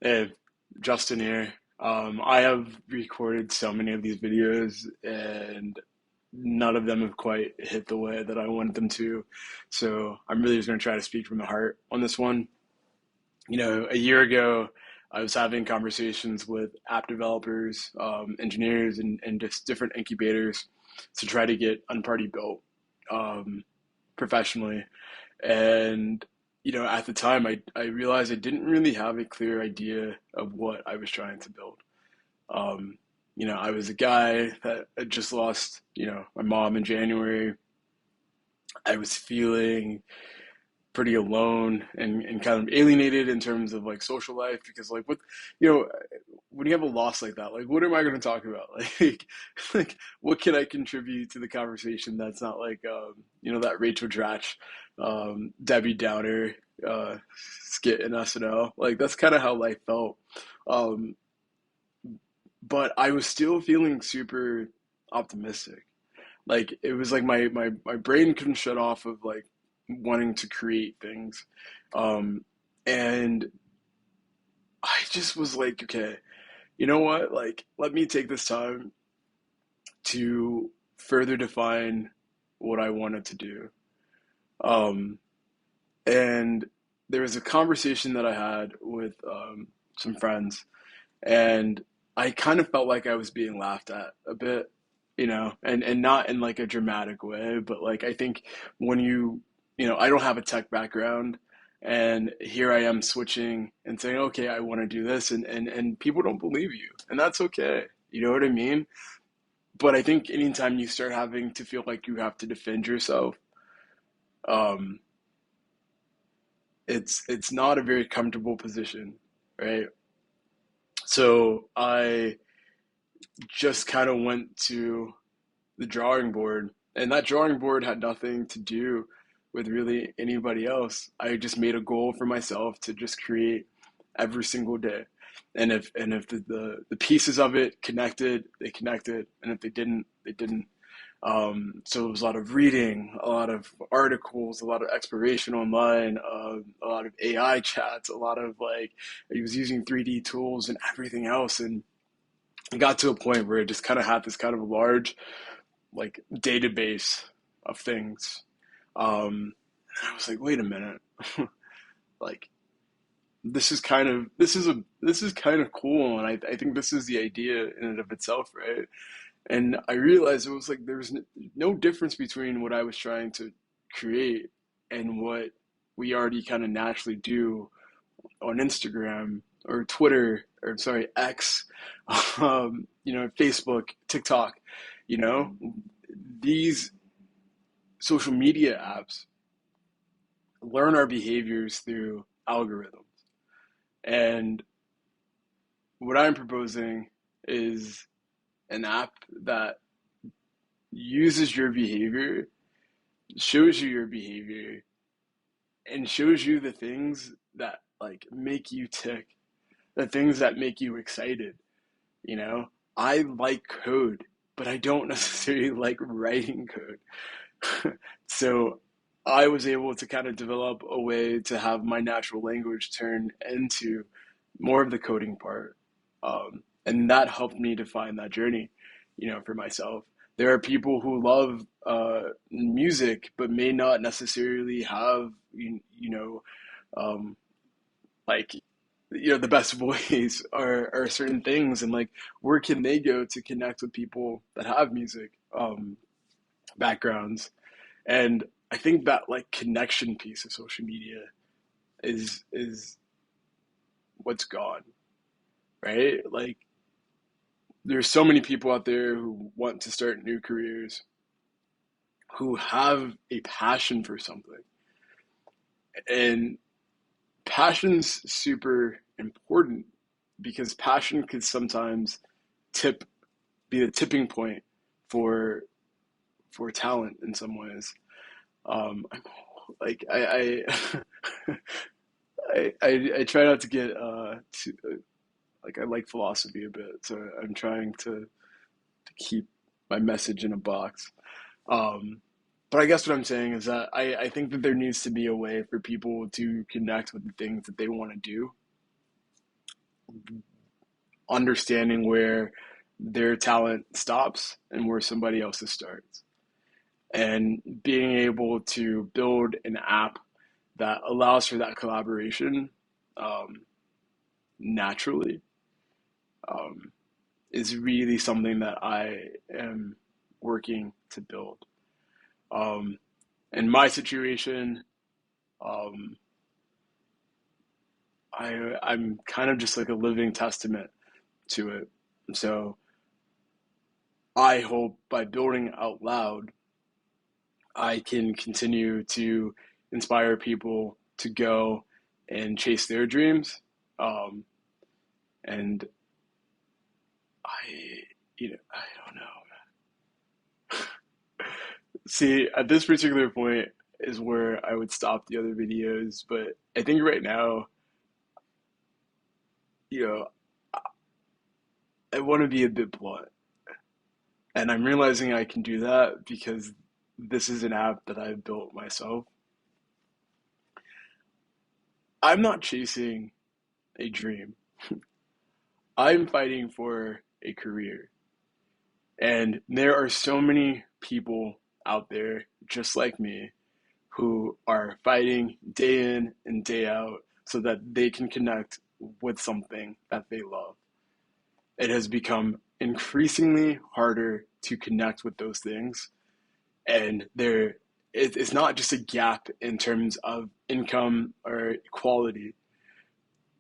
Hey, Justin here. I have recorded so many of these videos, and none of them have quite hit the way that I wanted them to. So I'm really just going to try to speak from the heart on this one. A year ago, I was having conversations with app developers, engineers, and just different incubators to try to get Unparty built um, professionally. And at the time, I realized I didn't really have a clear idea of what I was trying to build. Um, I was a guy that had just lost, my mom in January. I was feeling pretty alone and kind of alienated in terms of like social life because like you know when you have a loss like that, like what am I going to talk about? Like what can I contribute to the conversation that's not like that Rachel Dratch, Debbie Downer skit in SNL. Like that's kind of how life felt. Um, but I was still feeling super optimistic. Like it was like my brain couldn't shut off of like wanting to create things. Um, and I just was like, okay, you know what? Like, let me take this time to further define what I wanted to do. Um, and there was a conversation that I had with some friends, and I kind of felt like I was being laughed at a bit, and not in like a dramatic way, but like I think when I don't have a tech background, and here I am switching and saying, okay, I want to do this, and people don't believe you, and that's okay. You know what I mean? But I think anytime you start having to feel like you have to defend yourself, um, it's not a very comfortable position, right? So I just kind of went to the drawing board, and that drawing board had nothing to do with really anybody else. I just made a goal for myself to just create every single day. And if the pieces of it connected, they connected, and if they didn't, they didn't. So it was a lot of reading, a lot of articles, a lot of exploration online, a lot of AI chats, a lot of like he was using 3D tools and everything else, and it got to a point where it just kind of had this kind of large like database of things. And I was like, wait a minute, like this is kind of cool, and I think this is the idea in and of itself, right? And I realized it was like there was no difference between what I was trying to create and what we already kind of naturally do on Instagram or Twitter or sorry X, Facebook, TikTok. You know, these social media apps learn our behaviors through algorithms, and what I'm proposing is an app that uses your behavior, shows you your behavior, and shows you the things that like make you tick, the things that make you excited. You know, I like code, but I don't necessarily like writing code. So I was able to kind of develop a way to have my natural language turn into more of the coding part. And that helped me define that journey, for myself. There are people who love music, but may not necessarily have, um, like, the best voice or certain things. And like, where can they go to connect with people that have music backgrounds? And I think that like connection piece of social media is what's gone, right? Like there's so many people out there who want to start new careers, who have a passion for something. And passion's super important because passion could sometimes tip be the tipping point for talent in some ways. I'm like I try not to get too, like I like philosophy a bit, so I'm trying to keep my message in a box. Um, but I guess what I'm saying is that I think that there needs to be a way for people to connect with the things that they want to do understanding where their talent stops and where somebody else's starts, and being able to build an app that allows for that collaboration um, naturally um, is really something that I am working to build. Um, in my situation, um, I'm kind of just like a living testament to it. So I hope by building out loud, I can continue to inspire people to go and chase their dreams. Um, and I, I don't know. See, at this particular point is where I would stop the other videos, but I think right now, you know, I want to be a bit blunt. And I'm realizing I can do that because this is an app that I've built myself. I'm not chasing a dream. I'm fighting for a career. And there are so many people out there just like me who are fighting day in and day out so that they can connect with something that they love. It has become increasingly harder to connect with those things, and it's not just a gap in terms of income or quality.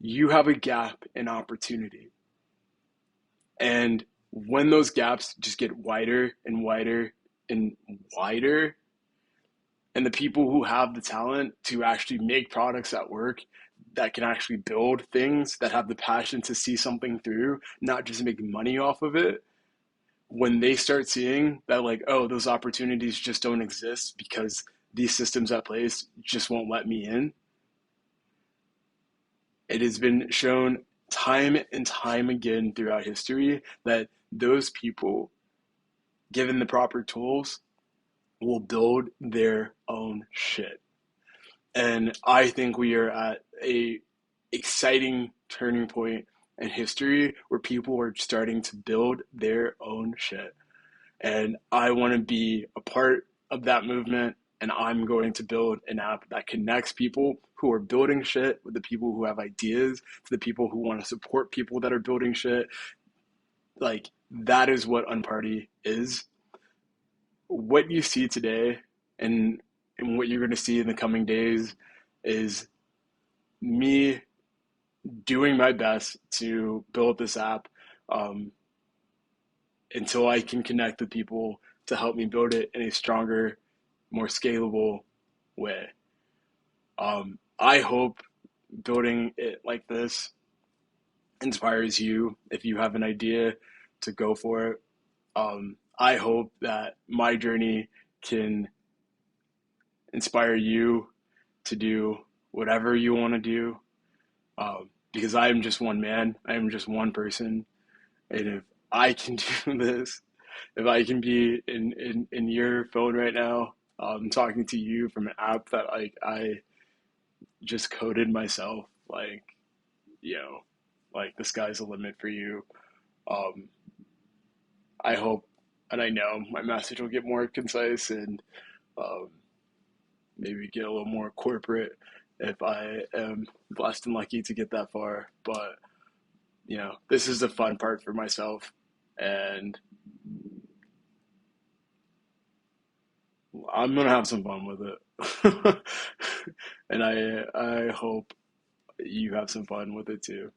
You have a gap in opportunity, and when those gaps just get wider and wider and wider, and the people who have the talent to actually make products that work, that can actually build things, that have the passion to see something through, not just make money off of it, when they start seeing that, like, oh, those opportunities just don't exist because these systems at place just won't let me in. It has been shown time and time again throughout history that those people, given the proper tools, will build their own shit. And I think we are at a exciting turning point in history where people are starting to build their own shit. And I want to be a part of that movement. And I'm going to build an app that connects people who are building shit with the people who have ideas, to the people who want to support people that are building shit. Like, that is what Unparty is. What you see today, and what you're going to see in the coming days, is me doing my best to build this app um, until I can connect with people to help me build it in a stronger, more scalable way. I hope building it like this inspires you. If you have an idea, to go for it. I hope that my journey can inspire you to do whatever you want to do. Because I am just one man. I am just one person. And if I can do this, if I can be in your phone right now, talking to you from an app that, like, I just coded myself, like, you know, like, the sky's the limit for you. Um, I hope, and I know my message will get more concise and um, maybe get a little more corporate if I am blessed and lucky to get that far. But this is the fun part for myself, and I'm gonna have some fun with it. And I hope you have some fun with it too.